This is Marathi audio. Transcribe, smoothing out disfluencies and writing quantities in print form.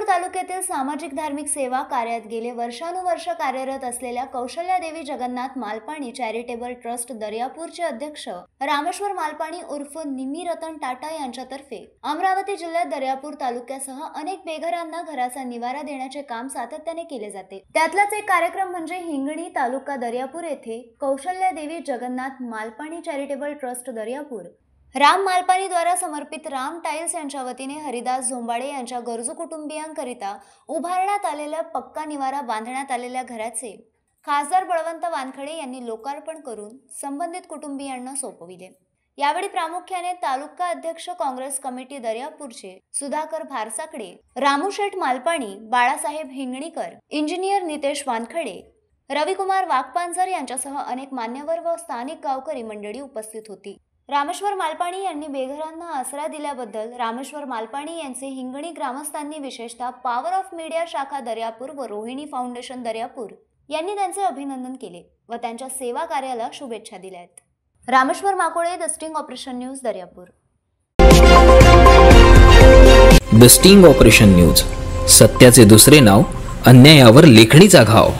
दर्यापूर तालुक्यातील सामाजिक धार्मिक सेवा कार्यात गेले वर्षानुवर्ष कार्यरत असलेल्या कौशल्यादेवी जगन्नाथ मालपाणी चॅरिटेबल ट्रस्ट दर्यापूरचे अध्यक्ष रामेश्वर मालपाणी उर्फ निमी रतन टाटा यांच्यातर्फे अमरावती जिल्ह्यात दर्यापूर तालुक्यासह अनेक बेघरांना घराचा निवारा देण्याचे काम सातत्याने केले जाते। त्यातलाच एक कार्यक्रम म्हणजे हिंगणी तालुका दर्यापूर येथे कौशल्यादेवी जगन्नाथ मालपाणी चॅरिटेबल ट्रस्ट दर्यापूर राम मालपाणी द्वारा समर्पित राम टाइल्स यांच्या वतीने हरिदास झोंबाडे यांच्या गरजू कुटुंबियांकरिता उभारण्यात आलेल्या पक्का निवारा बांधण्यात आलेल्या घराचे खासदार बळवंत वानखडे यांनी लोकार्पण करून संबंधित कुटुंबियांना सोपविले। यावेळी प्रामुख्याने तालुका अध्यक्ष काँग्रेस कमिटी दर्यापूरचे सुधाकर भारसाकडे, रामूशेठ मालपाणी, बाळासाहेब हिंगणीकर, इंजिनियर नितेश वानखडे, रविकुमार वाघपांजर यांच्यासह अनेक मान्यवर व स्थानिक गावकरी मंडळी उपस्थित होती। रामेश्वर मालपाणी यांनी बेघरांना आसरा दिल्याबद्दल रामेश्वर मालपाणी यांचे हिंगणी ग्रामस्थांनी विशेषतः पॉवर ऑफ मीडिया शाखा दर्यापूर व रोहिणी फाउंडेशन दर्यापूर यांनी त्यांचे अभिनंदन केले व त्यांच्या सेवा कार्याला शुभेच्छा दिल्या आहेत। Rameshwar Makole, the sting operation news, Daryapur. The sting operation news, सत्याचे दुसरे नाव, अन्यायावर लेखणीचा घाव।